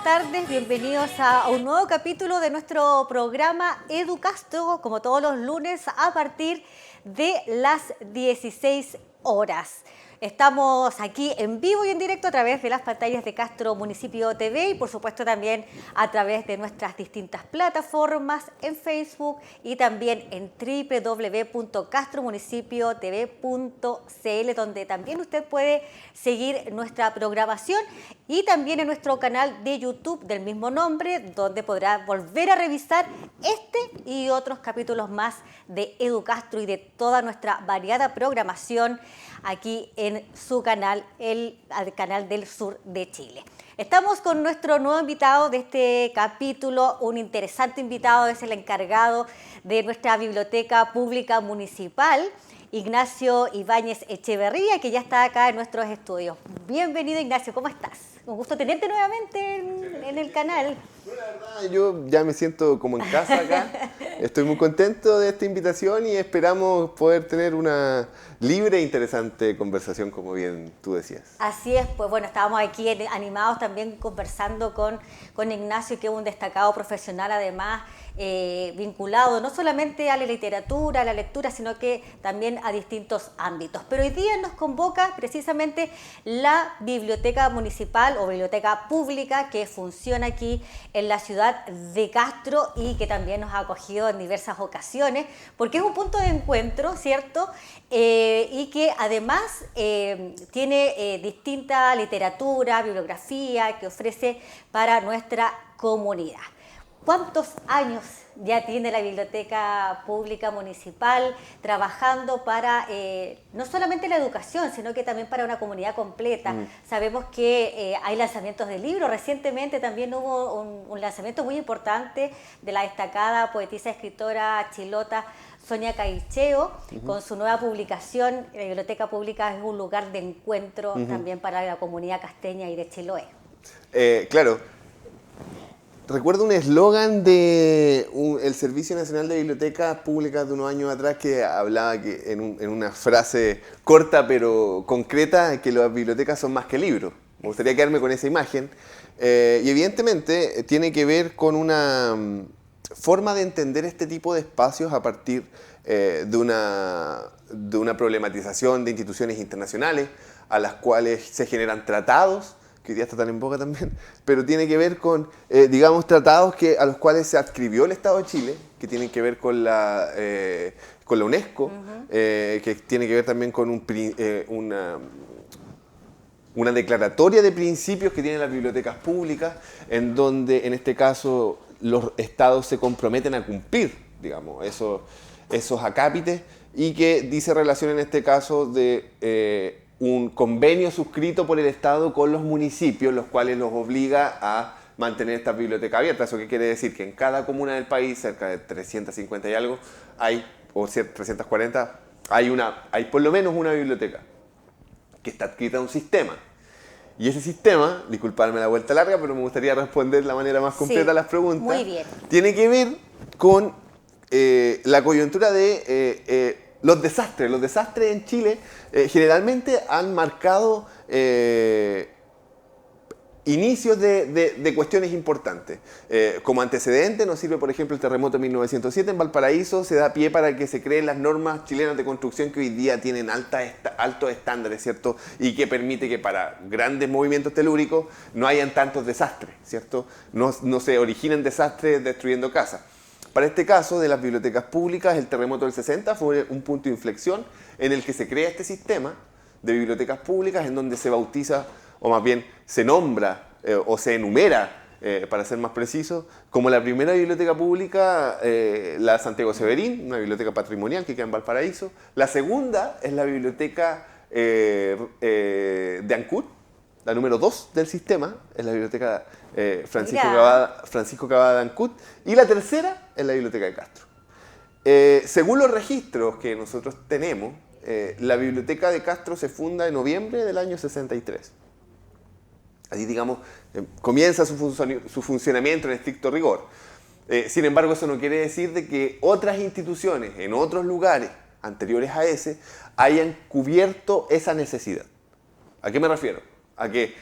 buenas tardes, bienvenidos a un nuevo capítulo de nuestro programa Educastro, como todos los lunes a partir de las 16 horas. Estamos aquí en vivo y en directo a través de las pantallas de Castro Municipio TV y por supuesto también a través de nuestras distintas plataformas en Facebook y también en www.castromunicipiotv.cl, donde también usted puede seguir nuestra programación, y también en nuestro canal de YouTube del mismo nombre, donde podrá volver a revisar este y otros capítulos más de Educastro y de toda nuestra variada programación aquí en su canal, el canal del sur de Chile. Estamos con nuestro nuevo invitado de este capítulo, un interesante invitado, es el encargado de nuestra Biblioteca Pública Municipal, Ignacio Ibáñez Echeverría, que ya está acá en nuestros estudios. Bienvenido, Ignacio, ¿cómo estás? Un gusto tenerte nuevamente en el canal. Bueno, la verdad, yo ya me siento como en casa acá. Estoy muy contento de esta invitación y esperamos poder tener una libre e interesante conversación, como bien tú decías. Así es, pues bueno, estábamos aquí animados también conversando con Ignacio, que es un destacado profesional, además vinculado no solamente a la literatura, a la lectura, sino que también a distintos ámbitos. Pero hoy día nos convoca precisamente la Biblioteca Municipal o Biblioteca Pública que funciona aquí en la ciudad de Castro y que también nos ha acogido en diversas ocasiones, porque es un punto de encuentro, ¿cierto? Y que además tiene distinta literatura, bibliografía que ofrece para nuestra comunidad. ¿Cuántos años ya tiene la Biblioteca Pública Municipal trabajando para no solamente la educación, sino que también para una comunidad completa? Sabemos que hay lanzamientos de libros. Recientemente también hubo un lanzamiento muy importante de la destacada poetisa y escritora chilota Sonia Caicheo, con su nueva publicación. La Biblioteca Pública es un lugar de encuentro también para la comunidad casteña y de Chiloé. Claro. Recuerdo un eslogan del Servicio Nacional de Bibliotecas Públicas de unos años atrás que hablaba que en una frase corta pero concreta, que las bibliotecas son más que libros. Me gustaría quedarme con esa imagen. Y evidentemente tiene que ver con una forma de entender este tipo de espacios a partir de una problematización de instituciones internacionales a las cuales se generan tratados, que hoy día está tan en boga también, pero tiene que ver con, digamos, tratados a los cuales se adscribió el Estado de Chile, que tienen que ver con la UNESCO, que tiene que ver también con una declaratoria de principios que tienen las bibliotecas públicas, en donde, en este caso, los estados se comprometen a cumplir, digamos, esos acápites, y que dice relación, en este caso, de un convenio suscrito por el Estado con los municipios, los cuales los obliga a mantener estas bibliotecas abiertas. ¿Eso qué quiere decir? Que en cada comuna del país, cerca de 350 y algo, o 340, hay por lo menos una biblioteca que está adscrita a un sistema. Y ese sistema, disculpadme la vuelta larga, pero me gustaría responder de la manera más completa a las preguntas. Muy bien. Tiene que ver con la coyuntura de los desastres. Los desastres en Chile generalmente han marcado inicios de cuestiones importantes. Como antecedente nos sirve, por ejemplo, el terremoto de 1907 en Valparaíso. Se da pie para que se creen las normas chilenas de construcción que hoy día tienen altos estándares, ¿cierto? Y que permite que para grandes movimientos telúricos no hayan tantos desastres, ¿cierto? No se originen desastres destruyendo casas. Para este caso de las bibliotecas públicas, el terremoto del 60 fue un punto de inflexión en el que se crea este sistema de bibliotecas públicas, en donde se bautiza, o más bien se nombra o se enumera, para ser más preciso, como la primera biblioteca pública, la Santiago Severín, una biblioteca patrimonial que queda en Valparaíso. La segunda es la biblioteca de Ancud, la número 2 del sistema, es la biblioteca Francisco Cavada de Ancud, y la tercera es la biblioteca de Castro. Según los registros que nosotros tenemos, la biblioteca de Castro se funda en noviembre del año 63. Así, digamos, comienza su funcionamiento en estricto rigor. Sin embargo, eso no quiere decir de que otras instituciones en otros lugares anteriores a ese hayan cubierto esa necesidad. ¿A qué me refiero? A que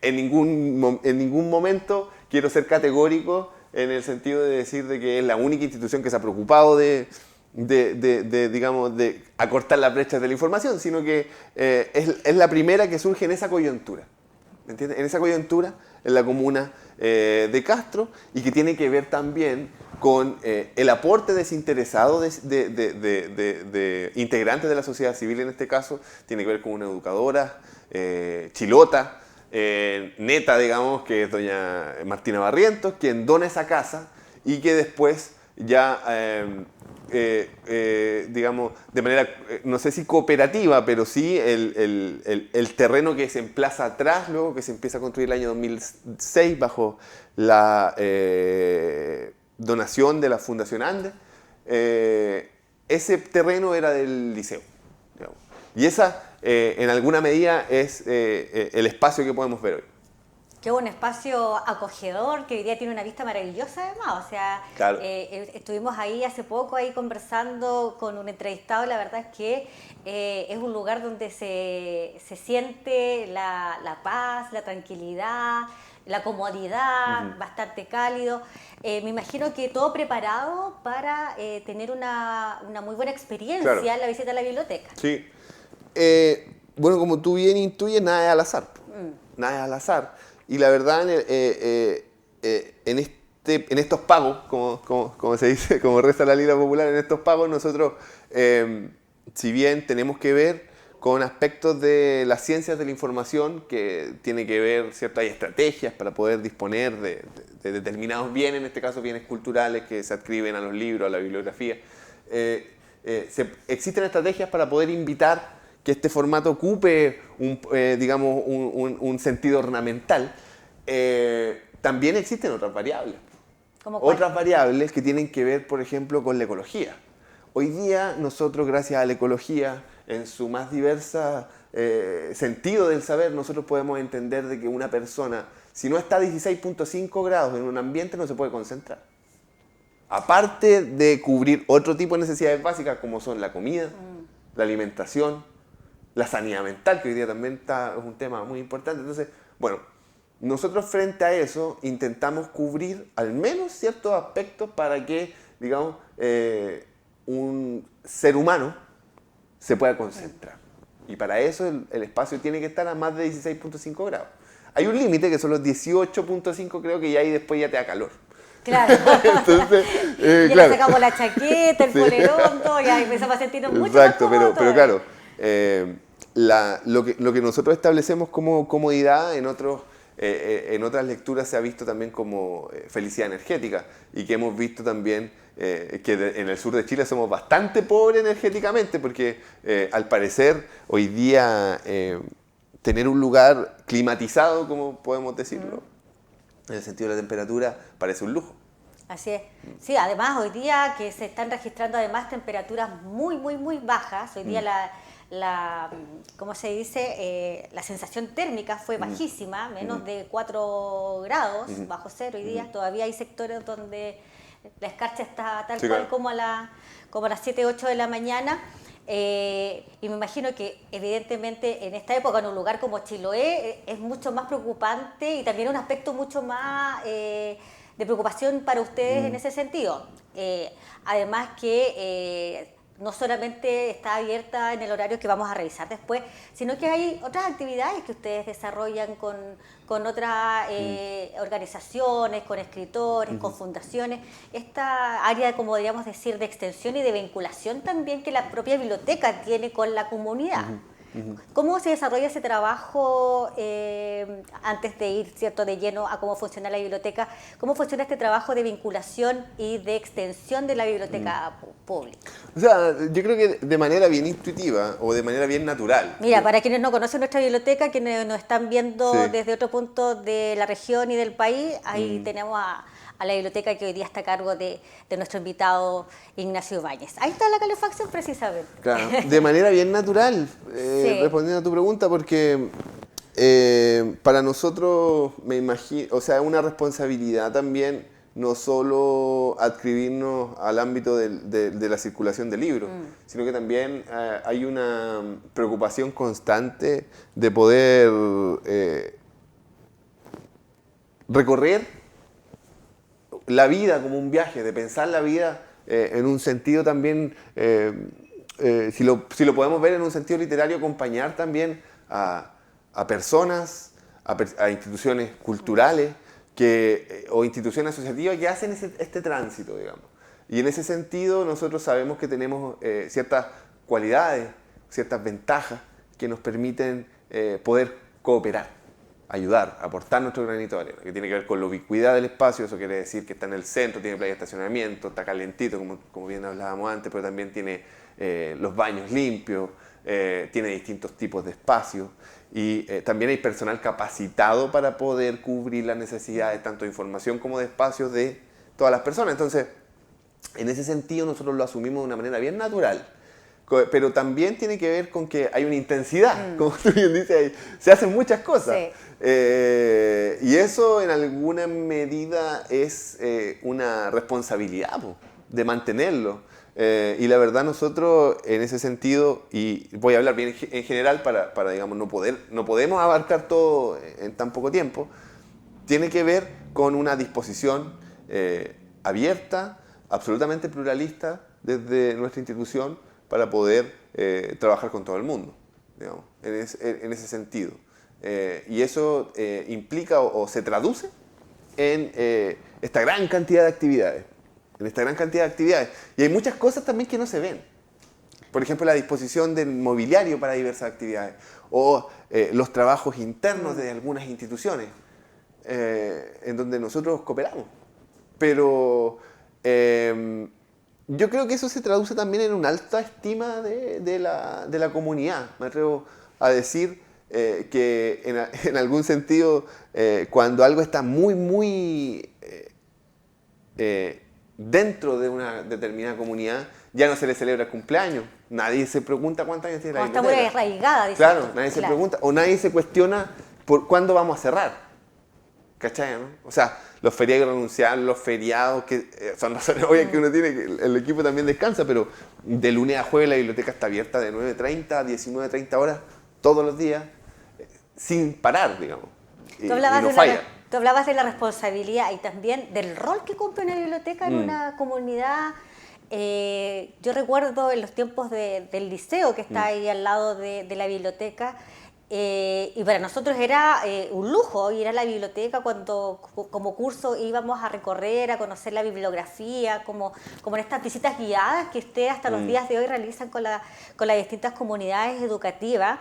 en ningún momento quiero ser categórico en el sentido de decir de que es la única institución que se ha preocupado digamos, de acortar las brechas de la información, sino que es la primera que surge en esa coyuntura. ¿Me entiendes? En esa coyuntura, en la comuna de Castro, y que tiene que ver también con el aporte desinteresado de integrantes de la sociedad civil, en este caso, tiene que ver con una educadora, chilota, neta, digamos, que es doña Martina Barrientos, quien dona esa casa y que después ya, digamos, de manera, no sé si cooperativa, pero sí el terreno que se emplaza atrás, luego que se empieza a construir el año 2006 bajo la donación de la Fundación Andes, ese terreno era del liceo, digamos. Y esa, en alguna medida, es el espacio que podemos ver hoy. Qué buen espacio acogedor, que hoy día tiene una vista maravillosa además. O sea, claro. Estuvimos ahí hace poco ahí conversando con un entrevistado. La verdad es que es un lugar donde se siente la paz, la tranquilidad, la comodidad, bastante cálido. Me imagino que todo preparado para tener una muy buena experiencia en la visita a la biblioteca. Sí. Bueno, como tú bien intuyes, nada es al azar. Nada es al azar. Y la verdad, en estos pagos, como se dice, como reza la Liga Popular, en estos pagos nosotros, si bien tenemos que ver con aspectos de las ciencias de la información, que tiene que ver, ¿cierto? Hay estrategias para poder disponer de determinados bienes, en este caso bienes culturales que se adscriben a los libros, a la bibliografía. Existen estrategias para poder invitar que este formato ocupe un sentido ornamental. También existen otras variables. Otras variables que tienen que ver, por ejemplo, con la ecología. Hoy día nosotros, gracias a la ecología, en su más diversa sentido del saber, nosotros podemos entender de que una persona, si no está a 16.5 grados en un ambiente, no se puede concentrar. Aparte de cubrir otro tipo de necesidades básicas, como son la comida, la alimentación, la sanidad mental, que hoy día también es un tema muy importante. Entonces, bueno, nosotros frente a eso intentamos cubrir al menos ciertos aspectos para que, digamos, un ser humano se pueda concentrar. Y para eso el espacio tiene que estar a más de 16.5 grados. Hay un límite que son los 18.5, creo que ya ahí después ya te da calor. Claro. Entonces, ya le sacamos la chaqueta, el polerón, todo, ya empezamos a sentirnos mucho más cómodos. Pero claro, lo que nosotros establecemos como comodidad en otras lecturas se ha visto también como felicidad energética, y que hemos visto también que en el sur de Chile somos bastante pobres energéticamente, porque al parecer hoy día tener un lugar climatizado, como podemos decirlo, en el sentido de la temperatura, parece un lujo. Así es. Sí, además hoy día que se están registrando además temperaturas muy, muy, muy bajas. Hoy día ¿cómo se dice? La sensación térmica fue bajísima, menos de 4 grados bajo cero hoy día. Todavía hay sectores donde la escarcha está tal cual como a las 7, 8 de la mañana. Y me imagino que evidentemente en esta época en un lugar como Chiloé es mucho más preocupante, y también un aspecto mucho más de preocupación para ustedes en ese sentido. Además que no solamente está abierta en el horario que vamos a revisar después, sino que hay otras actividades que ustedes desarrollan con otras organizaciones, con escritores, con fundaciones. Esta área, como podríamos decir, de extensión y de vinculación también que la propia biblioteca tiene con la comunidad. ¿Cómo se desarrolla ese trabajo antes de ir, ¿cierto?, de lleno a cómo funciona la biblioteca? ¿Cómo funciona este trabajo de vinculación y de extensión de la biblioteca pública? O sea, yo creo que de manera bien intuitiva o de manera bien natural. Mira, para quienes no conocen nuestra biblioteca, quienes nos están viendo desde otro punto de la región y del país, ahí tenemos a la biblioteca que hoy día está a cargo de nuestro invitado Ignacio Ibáñez. Ahí está la calefacción precisamente. Claro, de manera bien natural, respondiendo a tu pregunta, porque para nosotros, me imagino, o sea, es una responsabilidad también no solo adscribirnos al ámbito de la circulación de libros, sino que también hay una preocupación constante de poder recorrer la vida como un viaje, de pensar la vida en un sentido también, si lo podemos ver en un sentido literario, acompañar también a personas, a instituciones culturales o instituciones asociativas que hacen este tránsito, digamos. Y en ese sentido nosotros sabemos que tenemos ciertas cualidades, ciertas ventajas que nos permiten poder cooperar, ayudar, aportar nuestro granito de arena, que tiene que ver con la ubicuidad del espacio. Eso quiere decir que está en el centro, tiene playa de estacionamiento, está calentito, como bien hablábamos antes, pero también tiene los baños limpios, tiene distintos tipos de espacios y también hay personal capacitado para poder cubrir las necesidades tanto de información como de espacios de todas las personas. Entonces, en ese sentido nosotros lo asumimos de una manera bien natural, pero también tiene que ver con que hay una intensidad, como tú bien dices, se hacen muchas cosas. Sí. Y eso en alguna medida es una responsabilidad de mantenerlo. Y la verdad nosotros en ese sentido, y voy a hablar bien en general para digamos, no podemos abarcar todo en tan poco tiempo, tiene que ver con una disposición abierta, absolutamente pluralista desde nuestra institución para poder trabajar con todo el mundo, digamos, en ese sentido. Y eso implica o se traduce en esta gran cantidad de actividades. Y hay muchas cosas también que no se ven. Por ejemplo, la disposición del mobiliario para diversas actividades o los trabajos internos de algunas instituciones en donde nosotros cooperamos. Pero yo creo que eso se traduce también en una alta estima de la comunidad. Me atrevo a decir que en algún sentido, cuando algo está muy dentro de una determinada comunidad, ya no se le celebra el cumpleaños. Nadie se pregunta cuántos años tiene la Como está muy biblioteca. arraigada, dice. Claro, nadie se pregunta, o nadie se cuestiona por cuándo vamos a cerrar. ¿Cachai, no? O sea, los feriados renunciar, los feriados, que son razones obvias que uno tiene, que el equipo también descansa, pero de lunes a jueves la biblioteca está abierta de 9:30 a 19:30 horas, todos los días, sin parar, digamos. Y no falla. Tú hablabas de la responsabilidad y también del rol que cumple una biblioteca en una comunidad. Yo recuerdo en los tiempos del liceo que está ahí al lado de la biblioteca, y para nosotros era un lujo ir a la biblioteca cuando como curso íbamos a recorrer, a conocer la bibliografía, como en estas visitas guiadas que ustedes hasta los días de hoy realizan con las distintas comunidades educativas,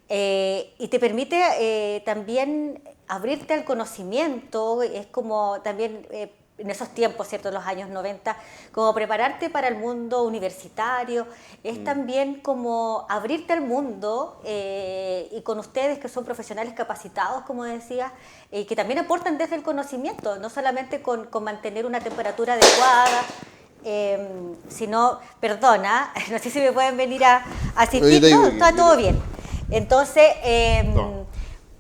y te permite también abrirte al conocimiento. Es como también en esos tiempos, ¿cierto?, en los años 90, como prepararte para el mundo universitario, es también como abrirte al mundo, y con ustedes que son profesionales capacitados, como decía, que también aportan desde el conocimiento, no solamente con mantener una temperatura adecuada, sino, perdona, no sé si me pueden venir a asistir, no, está todo bien. Entonces,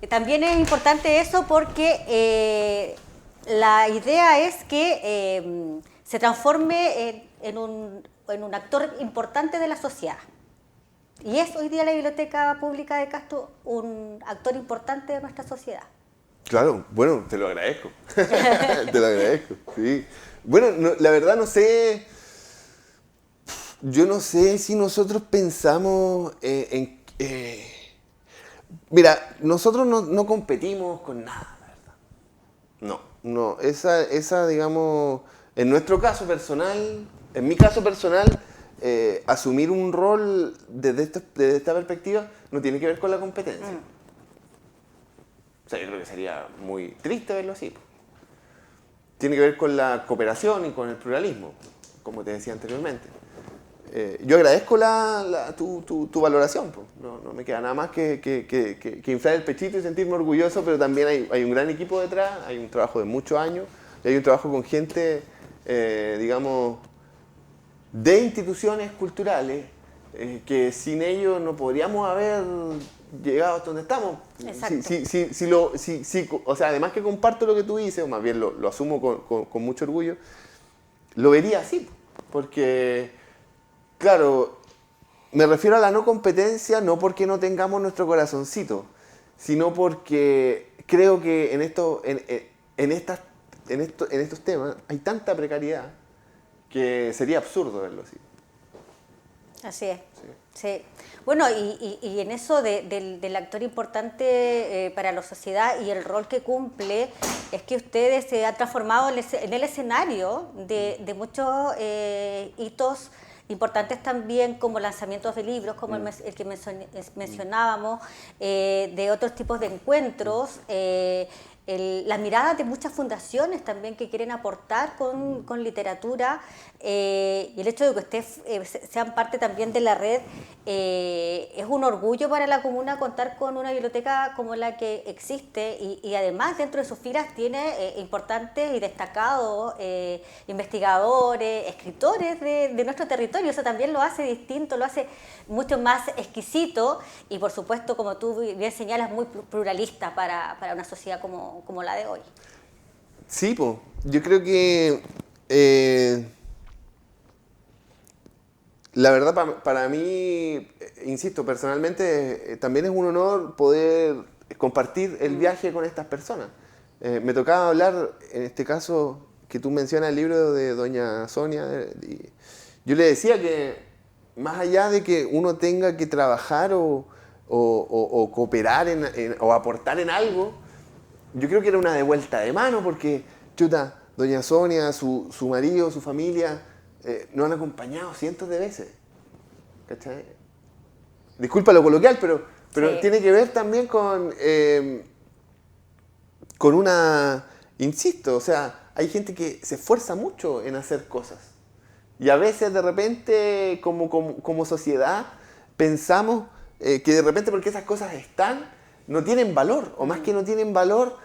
también es importante eso porque la idea es que se transforme en un actor importante de la sociedad. Y es hoy día la Biblioteca Pública de Castro un actor importante de nuestra sociedad. Claro, bueno, te lo agradezco. Te lo agradezco, sí. Bueno, la verdad no sé, yo no sé si nosotros pensamos mira, nosotros no competimos con nada, la verdad. No, esa digamos, en nuestro caso personal, en mi caso personal, asumir un rol desde esta perspectiva no tiene que ver con la competencia. O sea, yo creo que sería muy triste verlo así. Tiene que ver con la cooperación y con el pluralismo, como te decía anteriormente. Yo agradezco tu valoración. No me queda nada más que inflar el pechito y sentirme orgulloso, pero también hay un gran equipo detrás, hay un trabajo de muchos años y hay un trabajo con gente, digamos, de instituciones culturales que sin ellos no podríamos haber llegado hasta donde estamos. Exacto. O sea, además que comparto lo que tú dices, o más bien lo asumo con mucho orgullo, lo vería así, porque claro, me refiero a la no competencia no porque no tengamos nuestro corazoncito, sino porque creo que en estos temas hay tanta precariedad que sería absurdo verlo así. Así es. Sí. Sí. Bueno, y en eso del actor importante para la sociedad y el rol que cumple, es que ustedes se han transformado en el escenario de muchos hitos importantes también, como lanzamientos de libros, como el que mencionábamos, de otros tipos de encuentros, la mirada de muchas fundaciones también que quieren aportar con literatura, y el hecho de que ustedes sean parte también de la red, es un orgullo para la comuna contar con una biblioteca como la que existe, y además dentro de sus filas tiene importantes y destacados investigadores, escritores de nuestro territorio. Eso también lo hace distinto, lo hace mucho más exquisito y, por supuesto, como tú bien señalas, muy pluralista para una sociedad como la de hoy. Sí, pues, yo creo que la verdad para mí, insisto, personalmente también es un honor poder compartir el viaje con estas personas. Me tocaba hablar, en este caso, que tú mencionas el libro de doña Sonia, y yo le decía que más allá de que uno tenga que trabajar o cooperar o aportar en algo, yo creo que era una devuelta de mano porque, chuta, doña Sonia, su marido, su familia, nos han acompañado cientos de veces. ¿Cachai? Disculpa lo coloquial, pero Sí. tiene que ver también con una... Insisto, o sea, hay gente que se esfuerza mucho en hacer cosas. Y a veces de repente, como sociedad, pensamos que de repente porque esas cosas están, no tienen valor. O más que no tienen valor,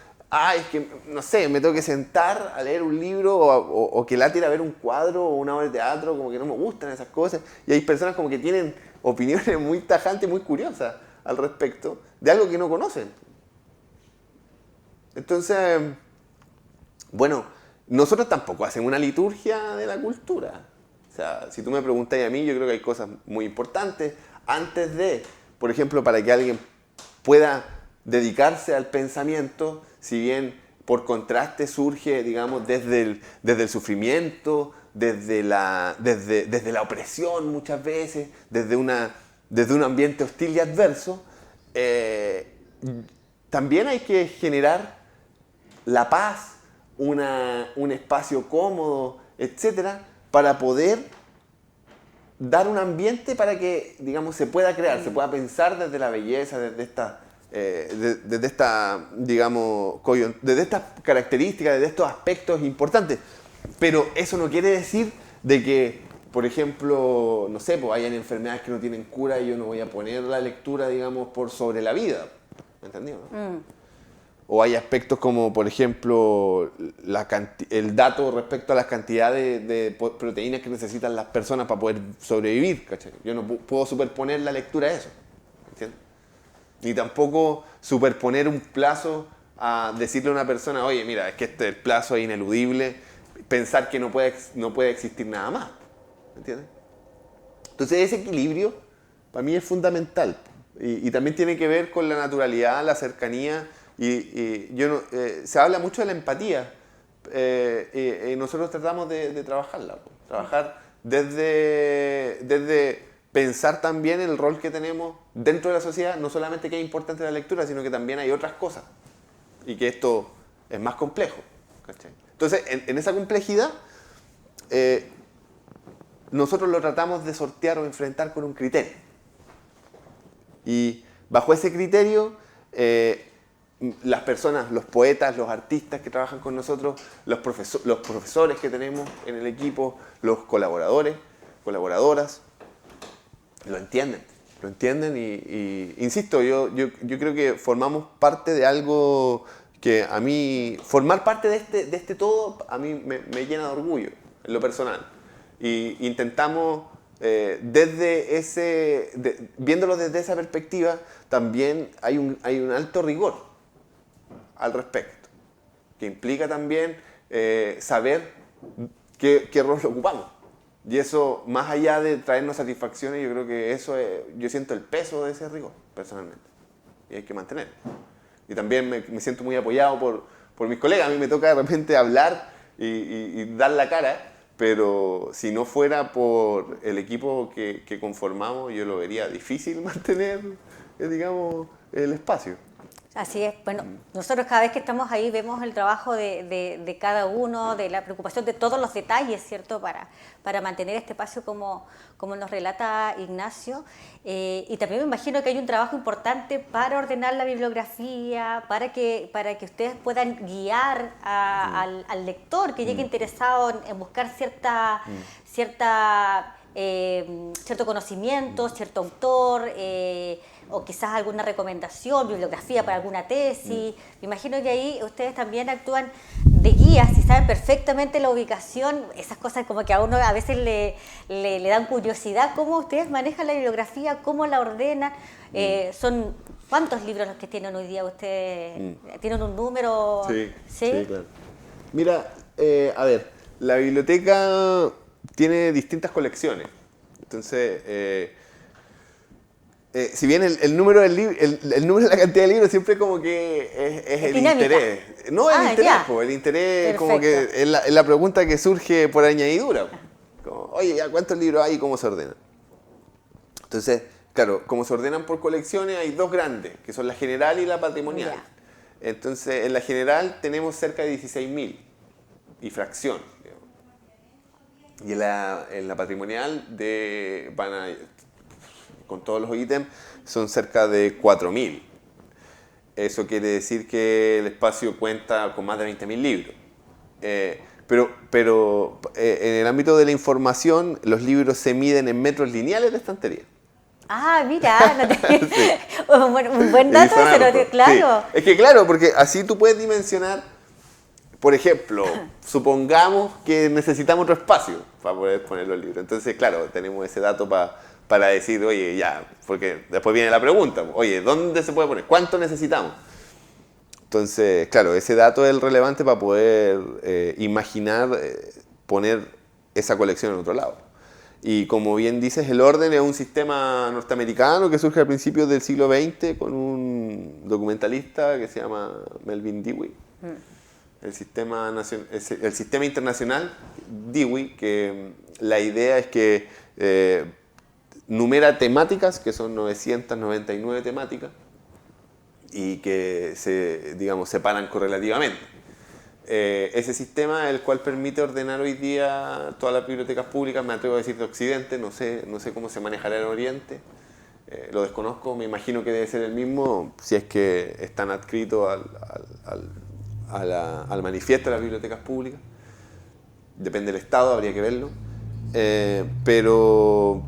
es que, no sé, me tengo que sentar a leer un libro o que late ir a ver un cuadro o una obra de teatro, como que no me gustan esas cosas. Y hay personas como que tienen opiniones muy tajantes, muy curiosas al respecto de algo que no conocen. Entonces, bueno, nosotros tampoco hacemos una liturgia de la cultura. O sea, si tú me preguntas a mí, yo creo que hay cosas muy importantes antes de, por ejemplo, para que alguien pueda dedicarse al pensamiento, si bien por contraste surge, digamos, desde el sufrimiento, desde la opresión muchas veces, desde un ambiente hostil y adverso, también hay que generar la paz, un espacio cómodo, etcétera, para poder dar un ambiente para que, digamos, se pueda crear, se pueda pensar desde la belleza, desde estas características, desde estos aspectos importantes. Pero eso no quiere decir de que, por ejemplo, no sé, pues hayan enfermedades que no tienen cura y yo no voy a poner la lectura, digamos, por sobre la vida. ¿Me entendió? O hay aspectos como, por ejemplo, el dato respecto a las cantidades de proteínas que necesitan las personas para poder sobrevivir, ¿cachai? Yo no puedo superponer la lectura a eso, ¿entiendes? Ni tampoco superponer un plazo a decirle a una persona, oye, mira, es que el plazo es ineludible, pensar que no puede existir nada más, ¿entiendes? Entonces ese equilibrio para mí es fundamental y también tiene que ver con la naturalidad, la cercanía. Se habla mucho de la empatía y nosotros tratamos de trabajarla, trabajar desde pensar también el rol que tenemos dentro de la sociedad, no solamente que es importante la lectura, sino que también hay otras cosas y que esto es más complejo, ¿cachai? Entonces, en esa complejidad, nosotros lo tratamos de sortear o enfrentar con un criterio. Y bajo ese criterio, las personas, los poetas, los artistas que trabajan con nosotros, los profesores que tenemos en el equipo, los colaboradores, colaboradoras, lo entienden y insisto, yo creo que formamos parte de algo que a mí, formar parte de este todo, a mí me llena de orgullo, en lo personal. Y intentamos, viéndolo desde esa perspectiva, también hay un alto rigor al respecto, que implica también saber qué rol ocupamos. Y eso, más allá de traernos satisfacciones, yo creo que eso yo siento el peso de ese rigor, personalmente. Y hay que mantenerlo. Y también me siento muy apoyado por mis colegas. A mí me toca de repente hablar y dar la cara, pero si no fuera por el equipo que conformamos, yo lo vería difícil mantener, digamos, el espacio. Así es. Bueno, nosotros cada vez que estamos ahí vemos el trabajo de cada uno, de la preocupación de todos los detalles, ¿cierto? Para mantener este espacio como nos relata Ignacio. Y también me imagino que hay un trabajo importante para ordenar la bibliografía, para que ustedes puedan guiar al lector que llegue interesado en buscar cierto conocimiento, cierto autor, o quizás alguna recomendación, bibliografía para alguna tesis. Me imagino que ahí ustedes también actúan de guías y saben perfectamente la ubicación, esas cosas como que a uno a veces le dan curiosidad, cómo ustedes manejan la bibliografía, cómo la ordenan. Son ¿cuántos libros los que tienen hoy día ustedes? ¿Tienen un número? Sí, claro. Mira, a ver, la biblioteca tiene distintas colecciones. Entonces, si bien el número del el número de la cantidad de libros siempre como que es el dinámica. interés. No, el interés, el interés como que es la pregunta que surge por añadidura. Como, oye, ¿ya cuántos libros hay y cómo se ordenan? Entonces, claro, como se ordenan por colecciones, hay dos grandes, que son la general y la patrimonial. Entonces, en la general tenemos cerca de 16.000 y fracción. Y en la patrimonial con todos los ítems son cerca de 4.000. Eso quiere decir que el espacio cuenta con más de 20.000 libros. Pero en el ámbito de la información, los libros se miden en metros lineales de estantería. Ah, mira, un buen dato, pero claro. Sí. Es que claro, porque así tú puedes dimensionar. Por ejemplo, supongamos que necesitamos otro espacio para poder poner los libros. Entonces, claro, tenemos ese dato para decir, oye, ya, porque después viene la pregunta, oye, ¿dónde se puede poner? ¿Cuánto necesitamos? Entonces, claro, ese dato es el relevante para poder imaginar poner esa colección en otro lado. Y como bien dices, el orden es un sistema norteamericano que surge a principios del siglo XX con un documentalista que se llama Melvin Dewey. El sistema internacional, Dewey, que la idea es que numera temáticas, que son 999 temáticas, y que se, digamos, separan correlativamente. Ese sistema es el cual permite ordenar hoy día todas las bibliotecas públicas, me atrevo a decir de Occidente, no sé cómo se manejará en Oriente, lo desconozco, me imagino que debe ser el mismo si es que están adscritos al manifiesto de las bibliotecas públicas. Depende del estado, habría que verlo. Pero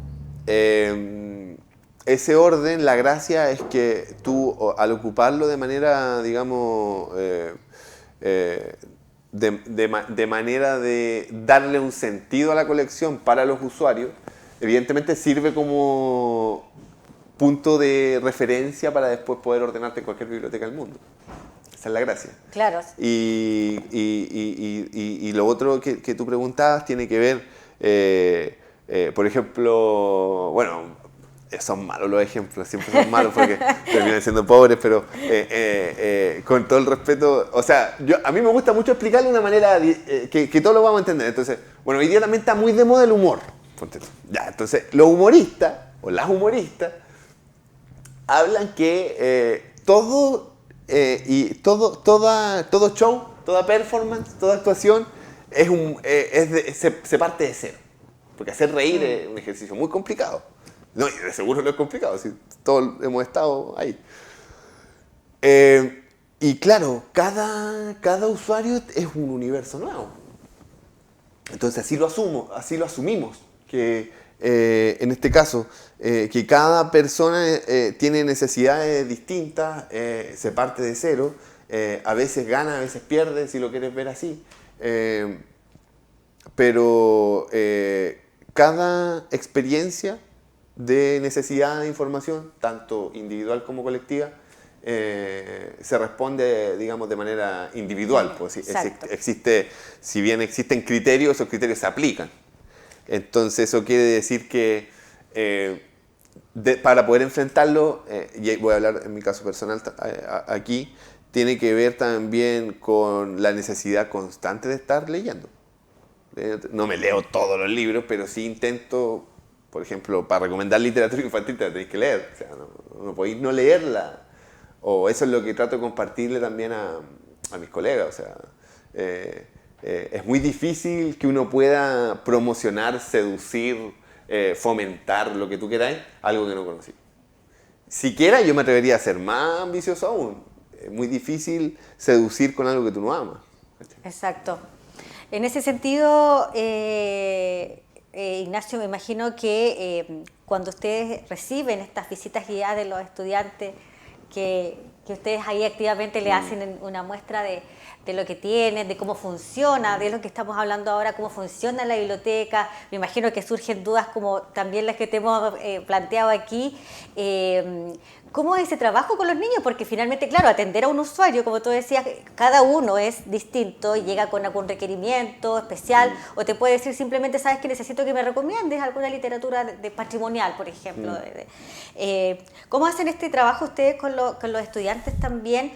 ese orden, la gracia es que tú, al ocuparlo de manera, digamos, de manera de darle un sentido a la colección para los usuarios, evidentemente sirve como punto de referencia para después poder ordenarte en cualquier biblioteca del mundo. Esa es la gracia. Claro. Y lo otro que tú preguntabas tiene que ver, por ejemplo, bueno, son malos los ejemplos, siempre son malos porque terminan siendo pobres, pero con todo el respeto, o sea, a mí me gusta mucho explicarlo de una manera que todos lo vamos a entender. Entonces, bueno, hoy día también está muy de moda el humor. Ya, entonces, los humoristas o las humoristas hablan que todo show, toda performance, toda actuación se parte de cero. Porque hacer reír es un ejercicio muy complicado. No, y de seguro no es complicado, si todos hemos estado ahí. Y claro, cada usuario es un universo nuevo. Entonces así lo asumimos, que en este caso, que cada persona tiene necesidades distintas, se parte de cero, a veces gana, a veces pierde, si lo quieres ver así. Pero cada experiencia de necesidad de información, tanto individual como colectiva, se responde, digamos, de manera individual. Pues, si bien existen criterios, esos criterios se aplican. Entonces eso quiere decir que para poder enfrentarlo, y voy a hablar en mi caso personal aquí, tiene que ver también con la necesidad constante de estar leyendo. No me leo todos los libros, pero sí intento, por ejemplo, para recomendar literatura infantil te la tenéis que leer. O sea, no podéis no leerla. O eso es lo que trato de compartirle también a mis colegas. O sea, es muy difícil que uno pueda promocionar, seducir, fomentar lo que tú queráis, algo que no conocí. Siquiera yo me atrevería a ser más ambicioso aún. Es muy difícil seducir con algo que tú no amas. Exacto. En ese sentido, Ignacio, me imagino que cuando ustedes reciben estas visitas guiadas de los estudiantes, que ustedes ahí activamente le hacen una muestra de lo que tienen, de cómo funciona, de lo que estamos hablando ahora, cómo funciona la biblioteca. Me imagino que surgen dudas como también las que te hemos planteado aquí. ¿Cómo es ese trabajo con los niños? Porque finalmente, claro, atender a un usuario, como tú decías, cada uno es distinto y llega con algún requerimiento especial o te puede decir simplemente, sabes que necesito que me recomiendes alguna literatura de patrimonial, por ejemplo. ¿Cómo hacen este trabajo ustedes con los estudiantes también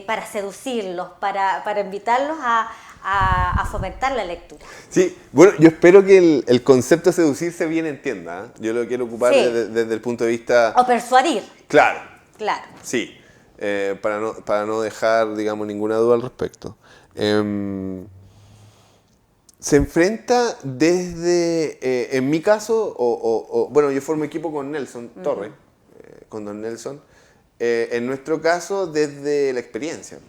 para seducirlos, para invitarlos a fomentar la lectura? Sí, bueno, yo espero que el concepto seducir se bien entienda. Yo lo quiero ocupar Sí. desde el punto de vista... O persuadir. Claro. Claro. Sí, para no dejar, digamos, ninguna duda al respecto. Se enfrenta desde, en mi caso, bueno, yo formo equipo con Nelson Torres, con don Nelson. En nuestro caso, desde la experiencia.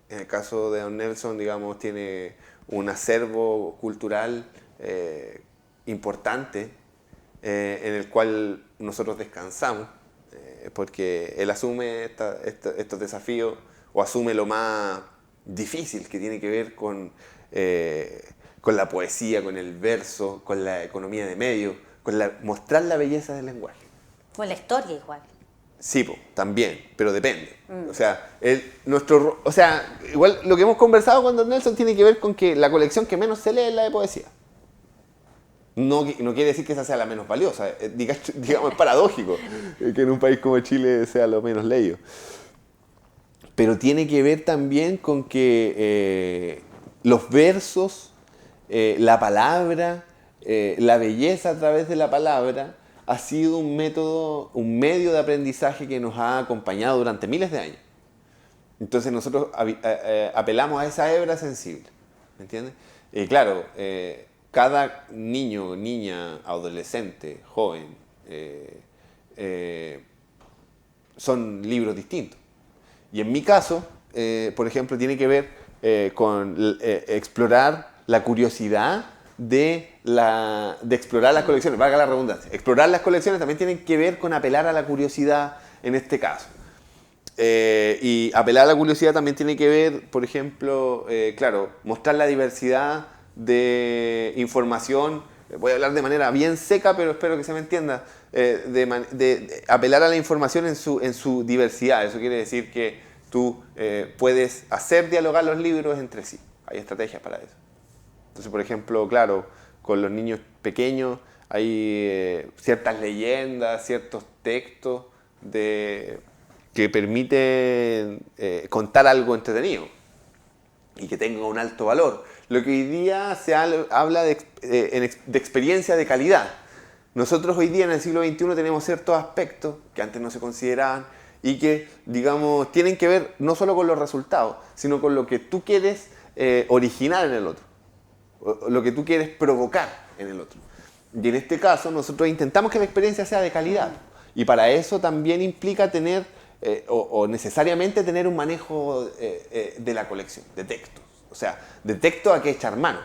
En el caso de don Nelson, digamos, tiene un acervo cultural importante en el cual nosotros descansamos. Porque él asume estos desafíos o asume lo más difícil que tiene que ver con la poesía, con el verso, con la economía de medios, mostrar la belleza del lenguaje. Con la historia igual. Sí, también, pero depende. O sea, igual lo que hemos conversado con don Nelson tiene que ver con que la colección que menos se lee es la de poesía. No quiere decir que esa sea la menos valiosa, digamos, es paradójico que en un país como Chile sea lo menos leído. Pero tiene que ver también con que los versos, la palabra, la belleza a través de la palabra ha sido un medio de aprendizaje que nos ha acompañado durante miles de años. Entonces nosotros apelamos a esa hebra sensible, ¿me entiendes? Claro, cada niño, niña, adolescente, joven, son libros distintos. Y en mi caso, por ejemplo, tiene que ver con explorar la curiosidad de explorar las colecciones, valga la redundancia. Explorar las colecciones también tiene que ver con apelar a la curiosidad en este caso. Y apelar a la curiosidad también tiene que ver, por ejemplo, claro, mostrar la diversidad de información. Voy a hablar de manera bien seca, pero espero que se me entienda. De apelar a la información en su diversidad. Eso quiere decir que tú puedes hacer dialogar los libros entre sí. Hay estrategias para eso. Entonces, por ejemplo, claro, con los niños pequeños hay ciertas leyendas, ciertos textos que permiten contar algo entretenido y que tenga un alto valor. Lo que hoy día se habla de experiencia de calidad. Nosotros hoy día en el siglo XXI tenemos ciertos aspectos que antes no se consideraban y que, digamos, tienen que ver no solo con los resultados, sino con lo que tú quieres originar en el otro, lo que tú quieres provocar en el otro. Y en este caso nosotros intentamos que la experiencia sea de calidad y para eso también implica tener o necesariamente tener un manejo de la colección, de textos. O sea, de textos a que echar mano.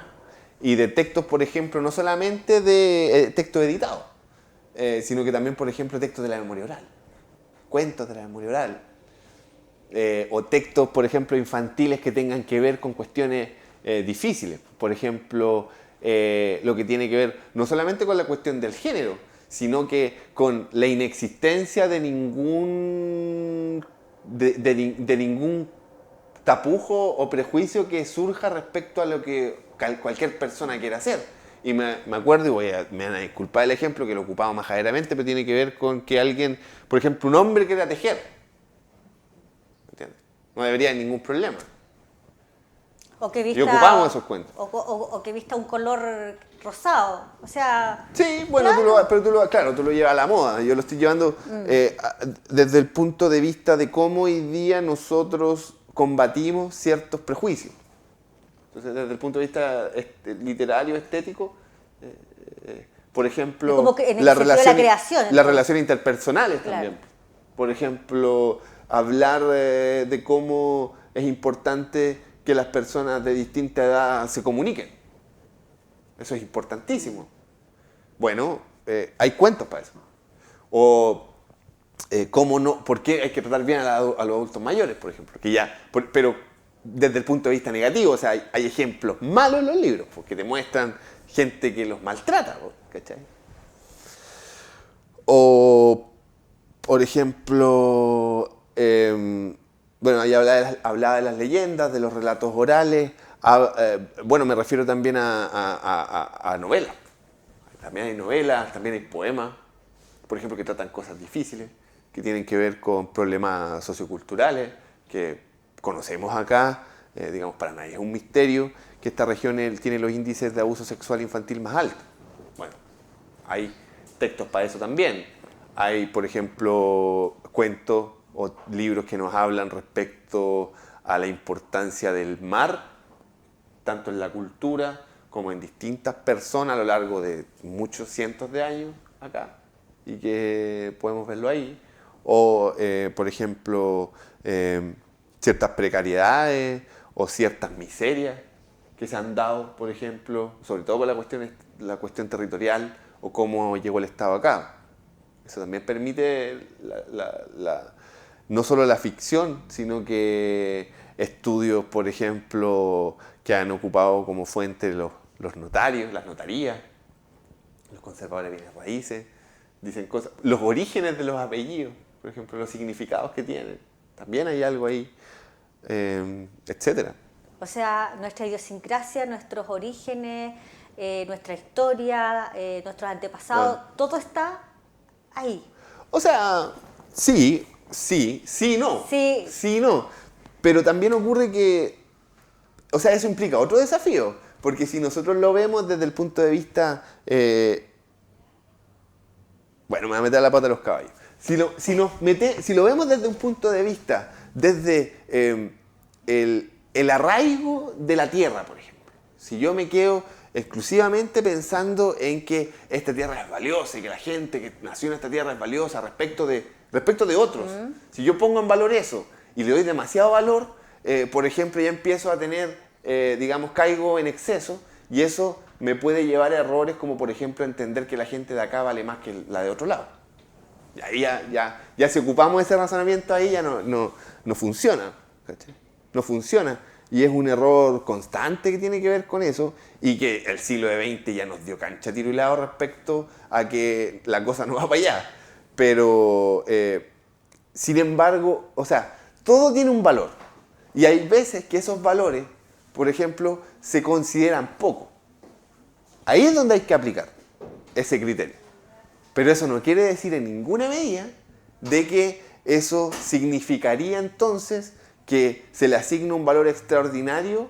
Y de textos, por ejemplo, no solamente de textos editados, sino que también, por ejemplo, textos de la memoria oral, cuentos de la memoria oral, o textos, por ejemplo, infantiles que tengan que ver con cuestiones difíciles. Por ejemplo, lo que tiene que ver no solamente con la cuestión del género, sino que con la inexistencia de ningún tapujo o prejuicio que surja respecto a lo que cualquier persona quiera hacer. Y me acuerdo, y me van a disculpar el ejemplo que lo ocupaba majaderamente, pero tiene que ver con que alguien, por ejemplo, un hombre quiera tejer. ¿Entiendes? No debería haber ningún problema. O que vista, y ocupamos esos cuentos. O que vista un color rosado. O sea... Sí, bueno, claro. tú lo llevas a la moda. Yo lo estoy llevando desde el punto de vista de cómo hoy día nosotros combatimos ciertos prejuicios. Entonces, desde el punto de vista literario, estético, por ejemplo, como que en el sentido de la creación, las relaciones interpersonales claro. también. Por ejemplo, hablar de cómo es importante que las personas de distinta edad se comuniquen. Eso es importantísimo. Bueno, hay cuentos para eso. O cómo no, por qué hay que tratar bien a los adultos mayores, por ejemplo. Pero desde el punto de vista negativo, o sea, hay ejemplos malos en los libros, porque te muestran gente que los maltrata, ¿cachai? O, por ejemplo, bueno, ahí hablaba de las leyendas, de los relatos orales. Bueno, me refiero también a novelas. También hay novelas, también hay poemas, por ejemplo, que tratan cosas difíciles, que tienen que ver con problemas socioculturales, que conocemos acá, digamos, para nadie es un misterio que esta región tiene los índices de abuso sexual infantil más altos. Bueno, hay textos para eso también. Hay, por ejemplo, cuentos o libros que nos hablan respecto a la importancia del mar, tanto en la cultura como en distintas personas a lo largo de muchos cientos de años acá, y que podemos verlo ahí. O, por ejemplo, ciertas precariedades o ciertas miserias que se han dado, por ejemplo, sobre todo por la cuestión territorial o cómo llegó el Estado acá. Eso también permite no solo la ficción, sino que estudios, por ejemplo, que han ocupado como fuente los notarios, las notarías, los conservadores de bienes raíces, dicen cosas, los orígenes de los apellidos, por ejemplo, los significados que tienen, también hay algo ahí, etcétera. O sea, nuestra idiosincrasia, nuestros orígenes, nuestra historia, nuestros antepasados, bueno, todo está ahí. O sea, sí, no. Sí, no. Pero también ocurre que, o sea, eso implica otro desafío, porque si nosotros lo vemos desde el punto de vista, bueno, me voy a meter la pata a los caballos. Si lo vemos desde un punto de vista, desde el arraigo de la tierra, por ejemplo. Si yo me quedo exclusivamente pensando en que esta tierra es valiosa y que la gente que nació en esta tierra es valiosa respecto de otros. Si yo pongo en valor eso y le doy demasiado valor, por ejemplo, ya empiezo a tener, digamos, caigo en exceso y eso me puede llevar a errores como, por ejemplo, entender que la gente de acá vale más que la de otro lado. Y ahí ya si ocupamos ese razonamiento ahí ya no funciona, ¿cachai? No funciona. Y es un error constante que tiene que ver con eso y que el siglo XX ya nos dio cancha, tiro y lado respecto a que la cosa no va para allá. Pero, sin embargo, o sea, todo tiene un valor. Y hay veces que esos valores, por ejemplo, se consideran poco. Ahí es donde hay que aplicar ese criterio. Pero eso no quiere decir en ninguna medida de que eso significaría entonces que se le asigna un valor extraordinario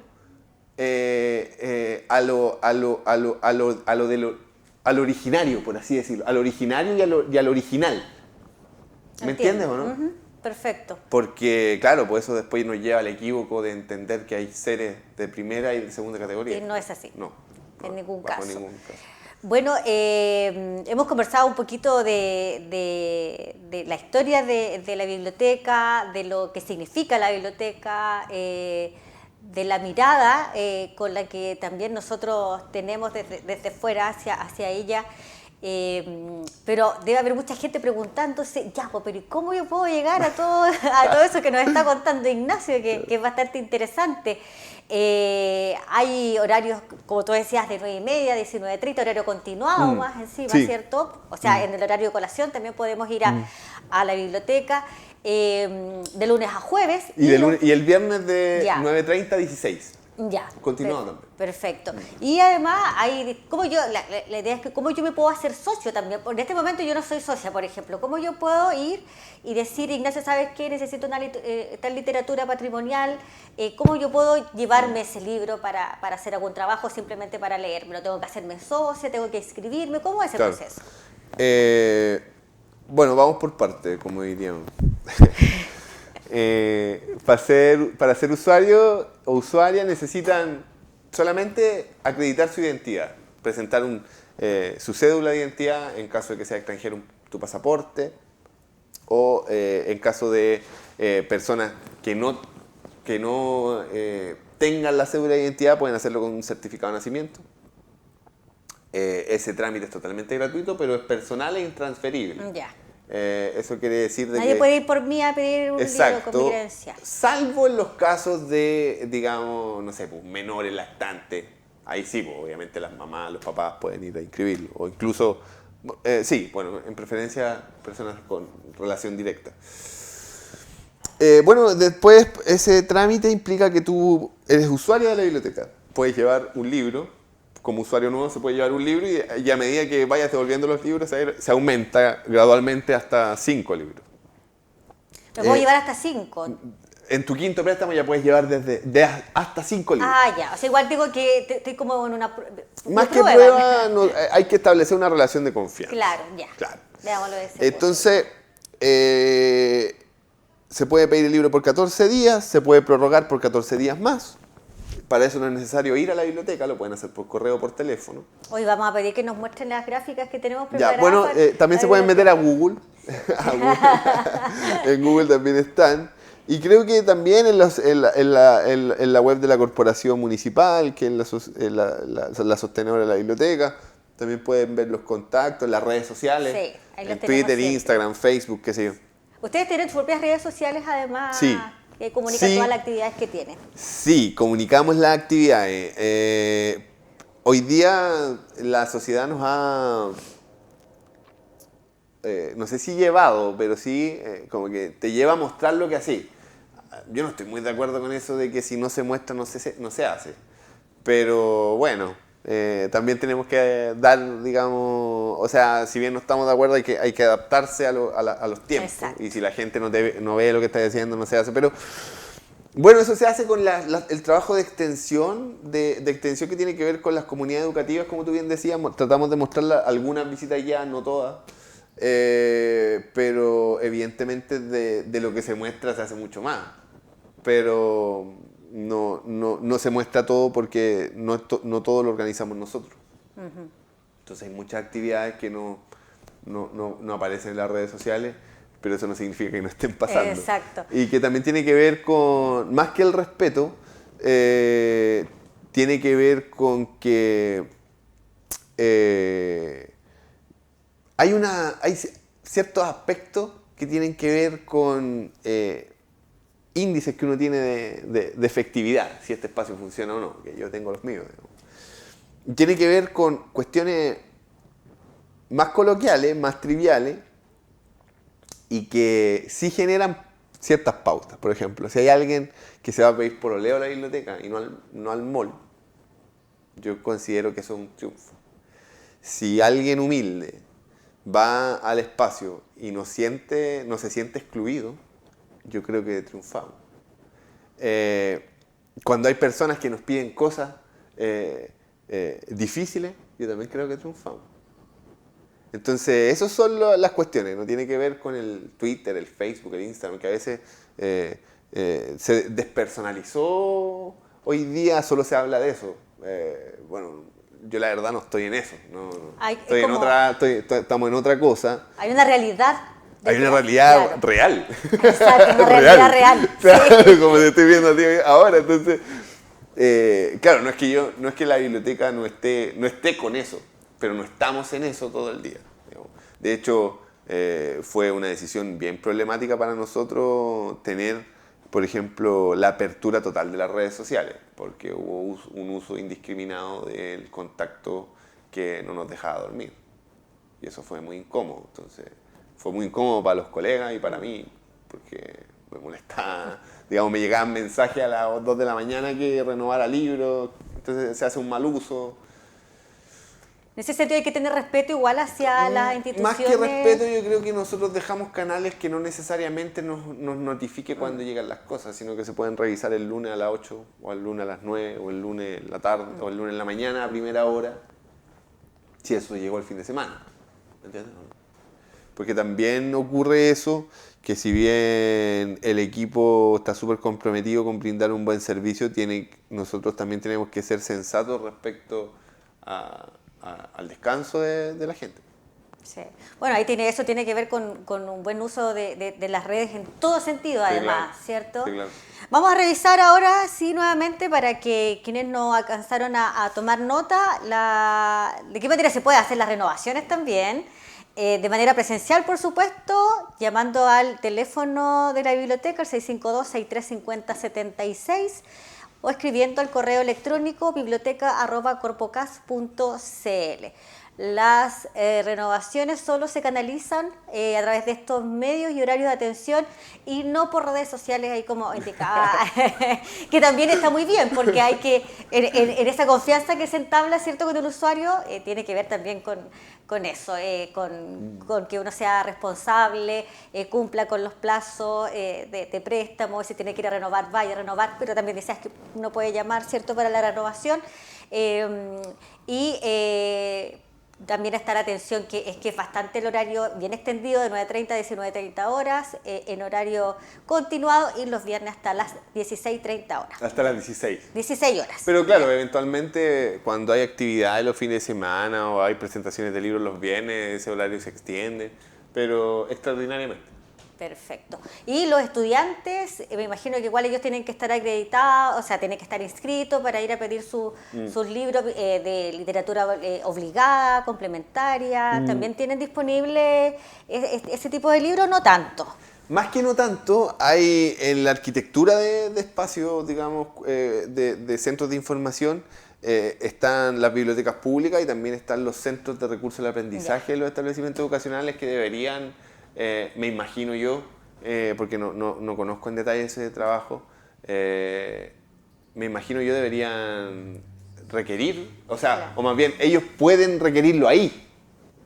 al originario, por así decirlo, al originario y al original. ¿Me entiendes o no? Uh-huh. Perfecto. Porque, claro, pues eso después nos lleva al equívoco de entender que hay seres de primera y de segunda categoría. Y no es así. No. En ningún caso. Ningún caso. Bueno, hemos conversado un poquito de la historia de la biblioteca, de lo que significa la biblioteca, de la mirada con la que también nosotros tenemos desde fuera hacia ella. Pero debe haber mucha gente preguntándose, ya, pero ¿y cómo yo puedo llegar a todo eso que nos está contando Ignacio, que es bastante interesante? Hay horarios, como tú decías, de 9:30, 19:30, horario continuado más encima, sí. ¿Cierto? O sea, en el horario de colación también podemos ir a la biblioteca de lunes a jueves. Y el viernes de 9:30 a 16. Ya. Continuado también. Perfecto. Y además, la idea es que cómo yo me puedo hacer socio también. En este momento yo no soy socia, por ejemplo. ¿Cómo yo puedo ir y decir, Ignacio, ¿sabes qué? Necesito tal literatura patrimonial. ¿Cómo yo puedo llevarme ese libro para hacer algún trabajo, simplemente para leérmelo? ¿Tengo que hacerme socia? ¿Tengo que inscribirme? ¿Cómo es ese Claro. proceso? Bueno, vamos por parte, como diríamos. Para ser usuario o usuaria necesitan solamente acreditar su identidad, presentar su cédula de identidad en caso de que sea extranjero, tu pasaporte, o en caso de personas que no tengan la cédula de identidad, pueden hacerlo con un certificado de nacimiento. Ese trámite es totalmente gratuito, pero es personal e intransferible. Ya. Eso quiere decir de Nadie que... puede ir por mí a pedir un libro con mi credencial. Salvo en los casos de, digamos, no sé, pues, menores lactantes. Ahí sí, pues, obviamente las mamás, los papás pueden ir a inscribirlo. O incluso, sí, bueno, en preferencia personas con relación directa. Bueno, después ese trámite implica que tú eres usuario de la biblioteca. Puedes llevar un libro. Como usuario nuevo se puede llevar un libro y a medida que vayas devolviendo los libros se aumenta gradualmente hasta 5 libros. Me puedo llevar hasta 5. En tu quinto préstamo ya puedes llevar hasta 5 libros. Ah, ya. O sea, igual digo que estoy como en una Más que prueba, hay que establecer una relación de confianza. Claro, ya. Claro. Veámoslo de ese Entonces, se puede pedir el libro por 14 días, se puede prorrogar por 14 días más. Para eso no es necesario ir a la biblioteca, lo pueden hacer por correo o por teléfono. Hoy vamos a pedir que nos muestren las gráficas que tenemos preparadas. Ya, bueno, también se pueden meter a Google. En Google también están. Y creo que también en la web de la corporación municipal, que es la sostenedora de la biblioteca, también pueden ver los contactos, las redes sociales. Sí, ahí los en tenemos Twitter, siempre. Instagram, Facebook, qué sé yo. Ustedes tienen sus propias redes sociales, además, Sí. que comunican Sí. todas las actividades que tienen. Sí, comunicamos las actividades. Hoy día la sociedad nos ha, no sé si llevado, pero sí como que te lleva a mostrar lo que así. Yo no estoy muy de acuerdo con eso de que si no se muestra no se hace. Pero bueno, también tenemos que dar, digamos, o sea, si bien no estamos de acuerdo hay que adaptarse a los tiempos. Exacto. Y si la gente no ve lo que está diciendo, no se hace. Pero bueno, eso se hace con el trabajo de extensión, de extensión que tiene que ver con las comunidades educativas, como tú bien decías. Tratamos de mostrar algunas visitas ya, no todas. Pero evidentemente de lo que se muestra se hace mucho más. Pero no se muestra todo porque no todo lo organizamos nosotros. Entonces hay muchas actividades que no aparecen en las redes sociales, pero eso no significa que no estén pasando. Exacto. Y que también tiene que ver con, más que el respeto, tiene que ver con que hay ciertos aspectos que tienen que ver con índices que uno tiene de efectividad, si este espacio funciona o no, que yo tengo los míos. Digamos. Tiene que ver con cuestiones más coloquiales, más triviales, y que sí generan ciertas pautas. Por ejemplo, si hay alguien que se va a pedir pololeo a la biblioteca y no al mall, yo considero que eso es un triunfo. Si alguien humilde va al espacio y no se siente excluido, yo creo que triunfamos. Cuando hay personas que nos piden cosas difíciles, yo también creo que triunfamos. Entonces, esas son las cuestiones, no tiene que ver con el Twitter, el Facebook, el Instagram, que a veces se despersonalizó. Hoy día solo se habla de eso. Bueno, yo la verdad no estoy en eso. Estamos en otra cosa. Hay una realidad. Hay una realidad claro. real. Exacto, una realidad real. Claro, Sí. como te estoy viendo a ti ahora. Entonces, claro, no es que la biblioteca no esté con eso, pero no estamos en eso todo el día. Digamos. De hecho, fue una decisión bien problemática para nosotros tener, por ejemplo, la apertura total de las redes sociales, porque hubo un uso indiscriminado del contacto que no nos dejaba dormir. Y eso fue muy incómodo. Entonces, fue muy incómodo para los colegas y para mí, porque me molestaba digamos, me llegaban mensajes a las 2 de la mañana que renovara libros, entonces se hace un mal uso. En ese sentido hay que tener respeto igual hacia las instituciones. Más que respeto, yo creo que nosotros dejamos canales que no necesariamente nos notifique cuando llegan las cosas, sino que se pueden revisar el lunes a las 8, o el lunes a las 9, o el lunes en la tarde, o el lunes en la mañana a primera hora, si eso llegó el fin de semana. ¿Me entiendes? Porque también ocurre eso, que si bien el equipo está súper comprometido con brindar un buen servicio, nosotros también tenemos que ser sensatos respecto al descanso de la gente. Sí. Bueno, ahí eso tiene que ver con un buen uso de las redes en todo sentido, además, sí, claro. ¿Cierto? Sí, claro. Vamos a revisar ahora, sí, nuevamente, para que quienes no alcanzaron a tomar nota, de qué manera se puede hacer las renovaciones también. De manera presencial, por supuesto, llamando al teléfono de la biblioteca, el 652-6350-76, o escribiendo al correo electrónico biblioteca@corpocas.cl. Las renovaciones solo se canalizan a través de estos medios y horarios de atención y no por redes sociales, ahí como indicaba, que también está muy bien, porque hay que, en esa confianza que se entabla, ¿cierto?, con el usuario, tiene que ver también con eso, con que uno sea responsable, cumpla con los plazos de préstamo, si tiene que ir a renovar, vaya a renovar, pero también decías que uno puede llamar, ¿cierto?, para la renovación. También está la atención, que es bastante el horario bien extendido, de 9:30 a 19:30 horas, en horario continuado, y los viernes hasta las 16:30 horas. Hasta las 16. 16 horas. Pero claro, eventualmente cuando hay actividades los fines de semana o hay presentaciones de libros los viernes, ese horario se extiende, pero extraordinariamente. Perfecto. Y los estudiantes, me imagino que igual ellos tienen que estar acreditados, o sea, tienen que estar inscritos para ir a pedir sus libros de literatura obligada, complementaria. ¿También tienen disponible ese tipo de libros? No tanto. Más que no tanto, hay en la arquitectura de espacios, digamos, de centros de información, están las bibliotecas públicas y también están los centros de recursos del aprendizaje de los establecimientos educacionales que deberían, me imagino yo, porque no conozco en detalle ese trabajo, me imagino yo deberían requerir, o sea, claro, o más bien ellos pueden requerirlo ahí.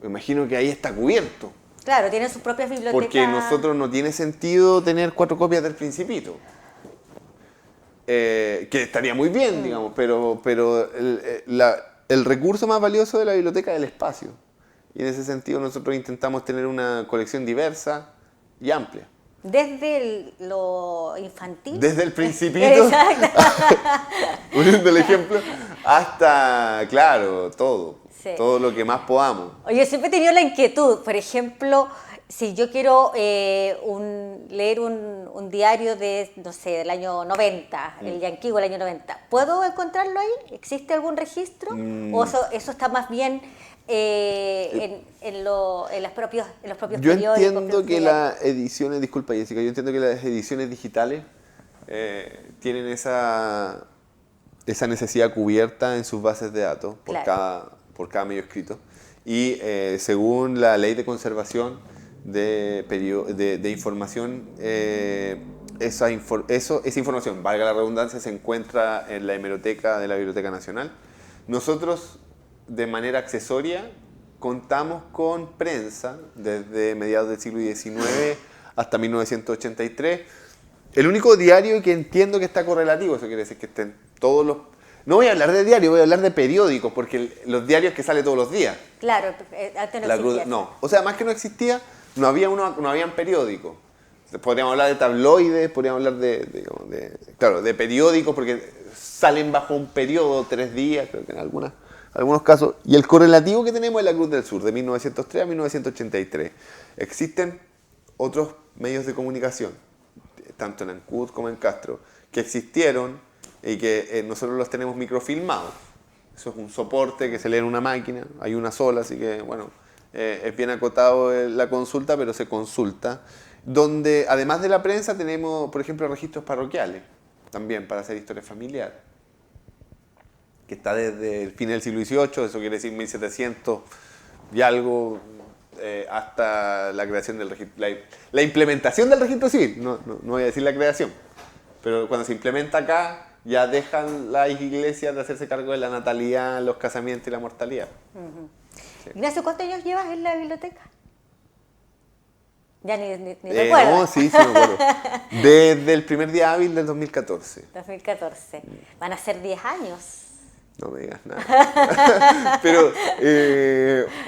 Me imagino que ahí está cubierto. Claro, tienen sus propias bibliotecas. Porque nosotros no tiene sentido tener 4 copias del Principito. Que estaría muy bien, digamos, pero el recurso más valioso de la biblioteca es el espacio. Y en ese sentido nosotros intentamos tener una colección diversa y amplia. Desde lo infantil. Desde el Principito, poniendo el ejemplo, hasta, claro, todo. Sí. Todo lo que más podamos. Yo siempre he tenido la inquietud, por ejemplo, si yo quiero leer un diario no sé, del año 90, el Yanquigo del año 90, ¿puedo encontrarlo ahí? ¿Existe algún registro? ¿O eso está más bien en los propios yo periódicos? Yo entiendo que las ediciones, disculpa Jessica, yo entiendo que las ediciones digitales tienen esa necesidad cubierta en sus bases de datos por cada medio escrito, y según la ley de conservación de información, esa información, valga la redundancia, se encuentra en la hemeroteca de la Biblioteca Nacional. Nosotros, de manera accesoria, contamos con prensa desde mediados del siglo XIX hasta 1983. El único diario que entiendo que está correlativo, eso quiere decir que estén todos los... No voy a hablar de diario, voy a hablar de periódicos, porque los diarios que salen todos los días. Claro, antes no existía. No, o sea, más que no existía, no habían periódicos. Podríamos hablar de tabloides, podríamos hablar de periódicos, porque salen bajo un periodo, 3 días, creo que en algunos casos. Y el correlativo que tenemos es la Cruz del Sur, de 1903 a 1983. Existen otros medios de comunicación, tanto en Ancud como en Castro, que existieron y que nosotros los tenemos microfilmados. Eso es un soporte que se lee en una máquina, hay una sola, así que bueno, es bien acotado la consulta, pero se consulta. Donde además de la prensa tenemos, por ejemplo, registros parroquiales, también para hacer historia familiar, que está desde el fin del siglo XVIII, eso quiere decir 1700 y algo, hasta la creación del registro, la implementación del registro civil, no voy a decir la creación. pero cuando se implementa acá, ya dejan las iglesias de hacerse cargo de la natalidad, los casamientos y la mortalidad. Sí. Ignacio, ¿cuántos años llevas en la biblioteca? Ya ni No, recuerdas. sí me acuerdo. Desde el primer día hábil del 2014. 2014. Van a ser 10 años. No me digas nada. Pero,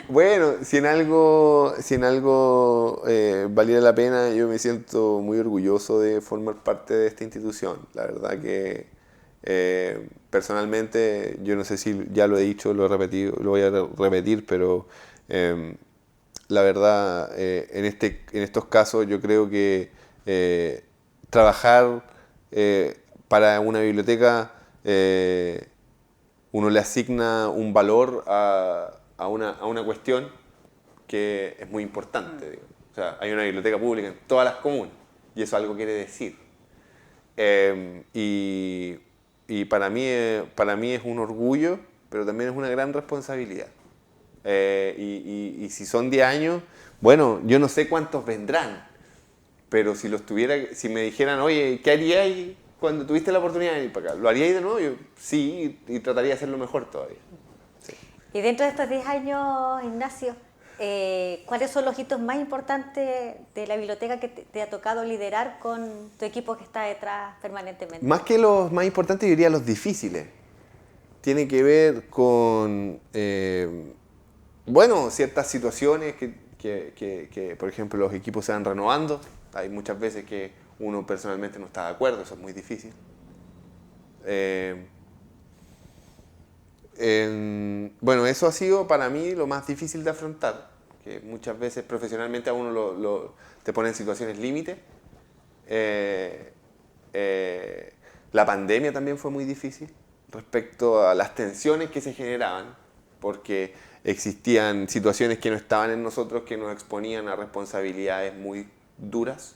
bueno, si en algo valiera la pena, yo me siento muy orgulloso de formar parte de esta institución. La verdad que personalmente, yo no sé si ya lo he dicho, lo he repetido, lo voy a repetir, pero la verdad, en estos casos yo creo que trabajar para una biblioteca uno le asigna un valor a una cuestión que es muy importante. Digo. O sea, hay una biblioteca pública en todas las comunas y eso algo quiere decir. Y para mí es un orgullo, pero también es una gran responsabilidad. Y si son 10 años, bueno, yo no sé cuántos vendrán, pero si me dijeran, oye, ¿qué haríais cuando tuviste la oportunidad de ir para acá? ¿Lo haríais de nuevo? Yo sí, y trataría de hacerlo mejor todavía. Sí. Y dentro de estos 10 años, Ignacio, ¿cuáles son los hitos más importantes de la biblioteca que te ha tocado liderar con tu equipo que está detrás permanentemente? Más que los más importantes, yo diría los difíciles. Tiene que ver con, bueno, ciertas situaciones que, por ejemplo, los equipos se van renovando. Hay muchas veces que uno personalmente no está de acuerdo, eso es muy difícil. Bueno, eso ha sido para mí lo más difícil de afrontar, que muchas veces profesionalmente a uno te pone en situaciones límite. La pandemia también fue muy difícil respecto a las tensiones que se generaban, porque existían situaciones que no estaban en nosotros, que nos exponían a responsabilidades muy duras,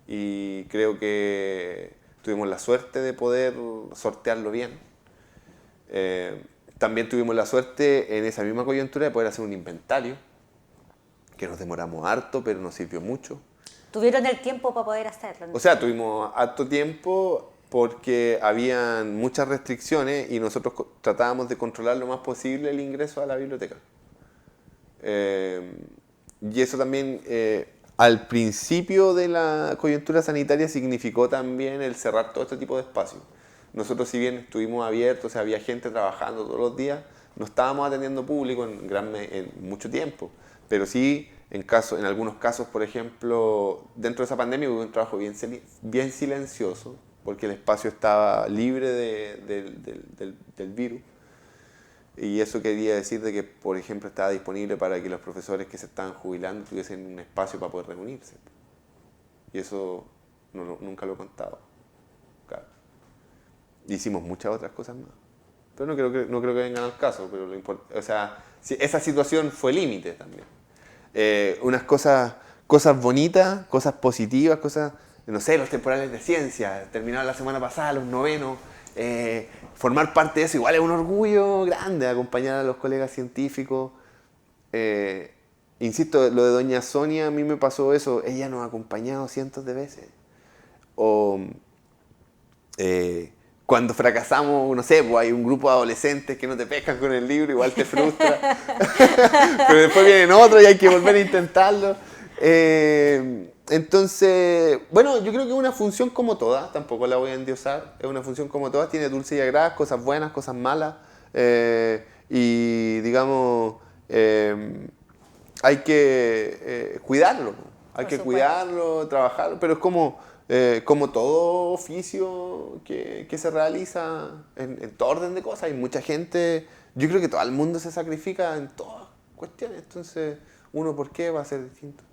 y creo que tuvimos la suerte de poder sortearlo bien. También tuvimos la suerte en esa misma coyuntura de poder hacer un inventario, que nos demoramos harto, pero nos sirvió mucho. ¿Tuvieron el tiempo para poder hacerlo? O sea, tuvimos harto tiempo porque habían muchas restricciones y nosotros tratábamos de controlar lo más posible el ingreso a la biblioteca. Y eso también, al principio de la coyuntura sanitaria, significó también el cerrar todo este tipo de espacios. Nosotros, si bien estuvimos abiertos, o sea, había gente trabajando todos los días, no estábamos atendiendo público en mucho tiempo, pero sí, en algunos casos, por ejemplo, dentro de esa pandemia hubo un trabajo bien silencioso, porque el espacio estaba libre del virus, y eso quería decir de que, por ejemplo, estaba disponible para que los profesores que se estaban jubilando tuviesen un espacio para poder reunirse. Y eso nunca lo he contado. Claro. Hicimos muchas otras cosas más. Pero no creo que vengan al caso. Pero o sea, esa situación fue límite también. Unas cosas bonitas, cosas positivas, cosas, no sé, los temporales de ciencia, terminaron la semana pasada, los novenos. Formar parte de eso igual es un orgullo grande, acompañar a los colegas científicos. Insisto, lo de doña Sonia, a mí me pasó eso, ella nos ha acompañado cientos de veces. O cuando fracasamos, no sé, pues hay un grupo de adolescentes que no te pescan con el libro, igual te frustra. Pero después vienen otros y hay que volver a intentarlo. Entonces, bueno, yo creo que es una función como todas, tampoco la voy a endiosar, es una función como todas, tiene dulce y agraz, cosas buenas, cosas malas, y digamos, hay que cuidarlo, trabajarlo, pero es como todo oficio que se realiza en todo orden de cosas. Hay mucha gente, yo creo que todo el mundo se sacrifica en todas cuestiones, entonces, ¿uno por qué va a ser distinto?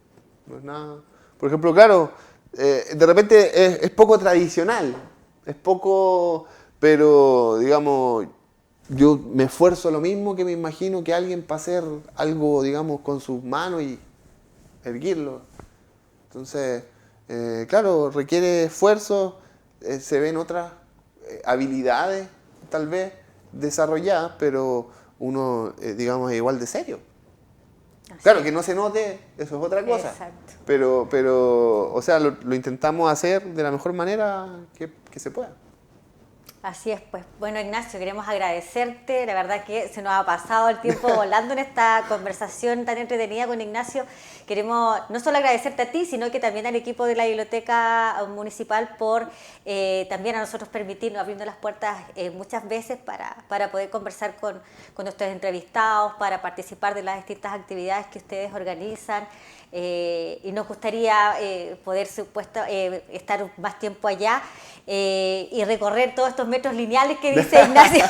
No es nada. Por ejemplo, claro, de repente es poco tradicional, es poco, pero digamos, yo me esfuerzo lo mismo que me imagino que alguien para hacer algo, digamos, con sus manos y erguirlo. Entonces, claro, requiere esfuerzo, se ven otras habilidades, tal vez, desarrolladas, pero uno, digamos, es igual de serio. Claro, que no se note, eso es otra cosa. Exacto. Pero o sea, lo intentamos hacer de la mejor manera que se pueda. Así es, pues. Bueno, Ignacio, queremos agradecerte. La verdad que se nos ha pasado el tiempo volando en esta conversación tan entretenida con Ignacio. Queremos no solo agradecerte a ti, sino que también al equipo de la Biblioteca Municipal por también a nosotros permitirnos, abriendo las puertas muchas veces para poder conversar con nuestros entrevistados, para participar de las distintas actividades que ustedes organizan. Y nos gustaría poder estar más tiempo allá y recorrer todos estos metros lineales que dice Ignacio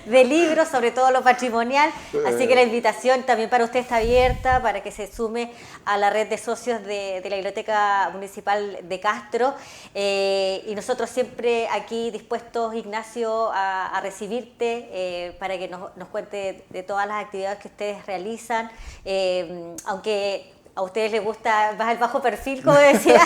de libros, sobre todo lo patrimonial. Así que la invitación también para usted está abierta para que se sume a la red de socios de la Biblioteca Municipal de Castro. Y nosotros siempre aquí dispuestos, Ignacio, a recibirte para que nos cuente de todas las actividades que ustedes realizan, aunque a ustedes les gusta más el bajo perfil, como decía,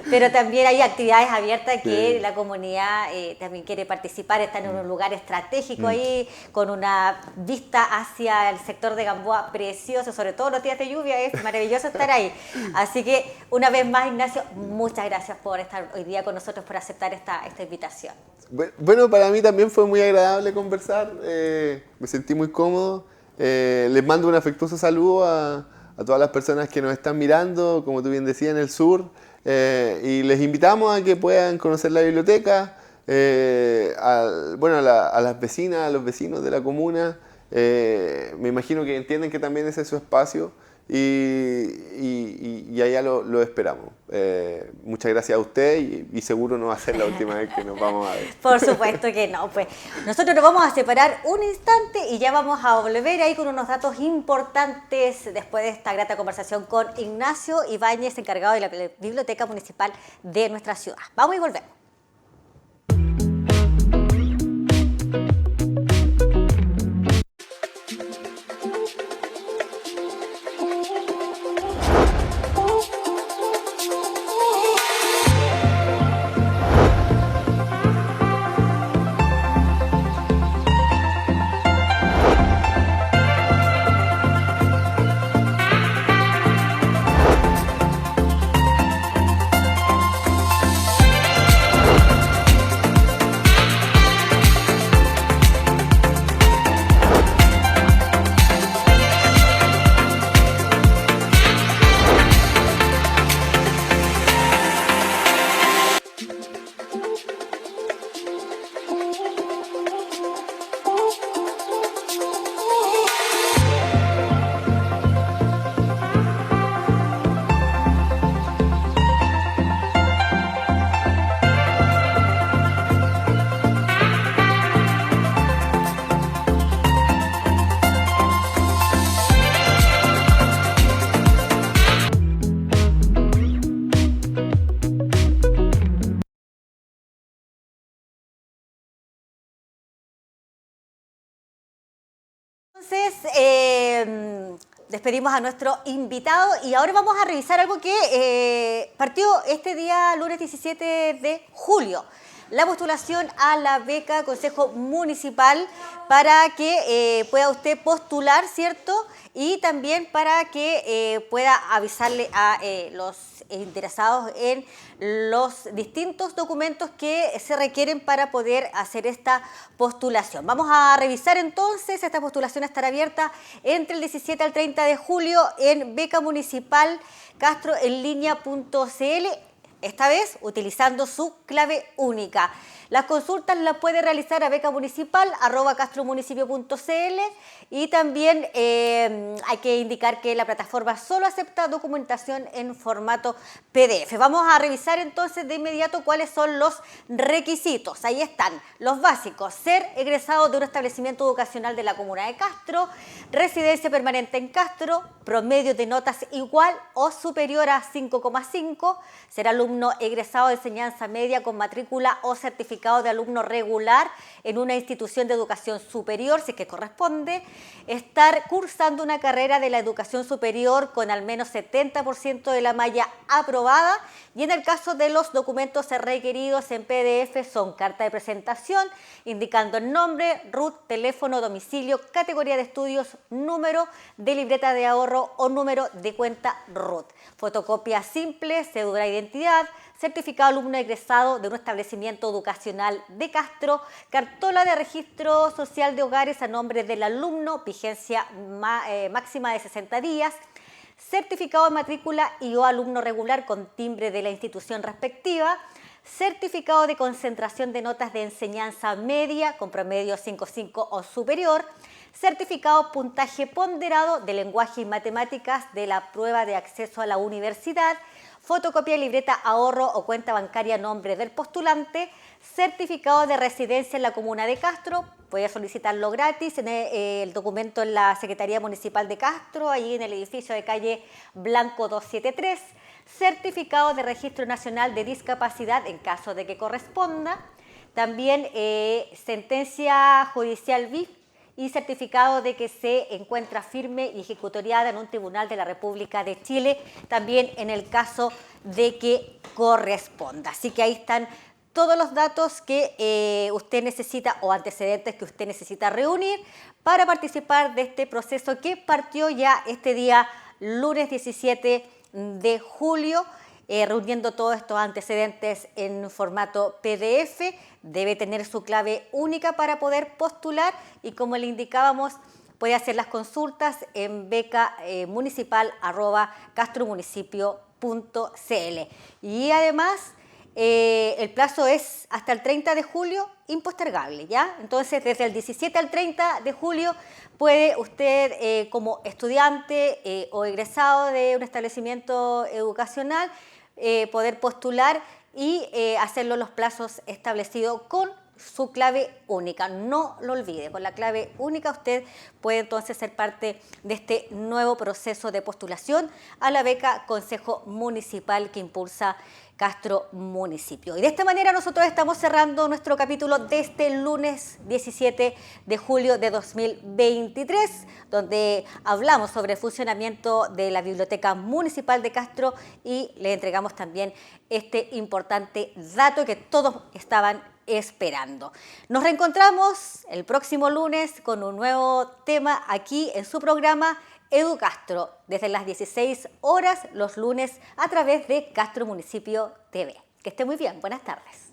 pero también hay actividades abiertas que la comunidad también quiere participar, están en un lugar estratégico ahí, con una vista hacia el sector de Gamboa precioso, sobre todo los días de lluvia, es maravilloso estar ahí. Así que, una vez más, Ignacio, muchas gracias por estar hoy día con nosotros, por aceptar esta invitación. Bueno, para mí también fue muy agradable conversar, me sentí muy cómodo, les mando un afectuoso saludo a todas las personas que nos están mirando, como tú bien decías, en el sur, y les invitamos a que puedan conocer la biblioteca, a las vecinas, a los vecinos de la comuna. Me imagino que entienden que también ese es su espacio y allá lo esperamos. Muchas gracias a usted y seguro no va a ser la última vez que nos vamos a ver. Por supuesto que no, pues nosotros nos vamos a separar un instante y ya vamos a volver ahí con unos datos importantes después de esta grata conversación con Ignacio Ibáñez, encargado de la Biblioteca Municipal de nuestra ciudad. Vamos y volvemos. Entonces, despedimos a nuestro invitado y ahora vamos a revisar algo que partió este día, lunes 17 de julio. La postulación a la beca Consejo Municipal para que pueda usted postular, ¿cierto? Y también para que pueda avisarle a los interesados en los distintos documentos que se requieren para poder hacer esta postulación. Vamos a revisar entonces, esta postulación estará abierta entre el 17 al 30 de julio en Beca Municipal castroenlinea.cl, esta vez utilizando su clave única. Las consultas las puede realizar a becamunicipal@castromunicipio.cl y también hay que indicar que la plataforma solo acepta documentación en formato PDF. Vamos a revisar entonces de inmediato cuáles son los requisitos. Ahí están los básicos: ser egresado de un establecimiento educacional de la comuna de Castro, residencia permanente en Castro, promedio de notas igual o superior a 5,5, ser alumno alumno egresado de enseñanza media con matrícula o certificado de alumno regular en una institución de educación superior, si es que corresponde, estar cursando una carrera de la educación superior con al menos 70% de la malla aprobada, y en el caso de los documentos requeridos en PDF son carta de presentación indicando el nombre, RUT, teléfono, domicilio, categoría de estudios, número de libreta de ahorro o número de cuenta RUT, fotocopia simple, cédula de identidad, certificado alumno egresado de un establecimiento educacional de Castro, cartola de registro social de hogares a nombre del alumno, vigencia máxima de 60 días, certificado de matrícula y o alumno regular con timbre de la institución respectiva, certificado de concentración de notas de enseñanza media con promedio 5.5 o superior, certificado puntaje ponderado de lenguaje y matemáticas de la prueba de acceso a la universidad, fotocopia de libreta ahorro o cuenta bancaria a nombre del postulante, certificado de residencia en la comuna de Castro, voy a solicitarlo gratis en el documento en la Secretaría Municipal de Castro, ahí en el edificio de calle Blanco 273, certificado de registro nacional de discapacidad en caso de que corresponda, también sentencia judicial BIF y certificado de que se encuentra firme y ejecutoriada en un tribunal de la República de Chile, también en el caso de que corresponda. Así que ahí están todos los datos que usted necesita o antecedentes que usted necesita reunir para participar de este proceso que partió ya este día lunes 17 de julio, reuniendo todos estos antecedentes en formato PDF. Debe tener su clave única para poder postular y, como le indicábamos, puede hacer las consultas en beca municipal@castromunicipio.cl. Y además, el plazo es hasta el 30 de julio, impostergable, ¿ya? Entonces, desde el 17 al 30 de julio puede usted, como estudiante o egresado de un establecimiento educacional, poder postular y hacerlo en los plazos establecidos con su clave única. No lo olvide, con la clave única usted puede entonces ser parte de este nuevo proceso de postulación a la beca Consejo Municipal que impulsa Castro Municipio. Y de esta manera nosotros estamos cerrando nuestro capítulo de este lunes 17 de julio de 2023, donde hablamos sobre el funcionamiento de la Biblioteca Municipal de Castro y le entregamos también este importante dato que todos estaban esperando. Nos reencontramos el próximo lunes con un nuevo tema aquí en su programa EduCastro, desde las 16 horas los lunes a través de Castro Municipio TV. Que esté muy bien, buenas tardes.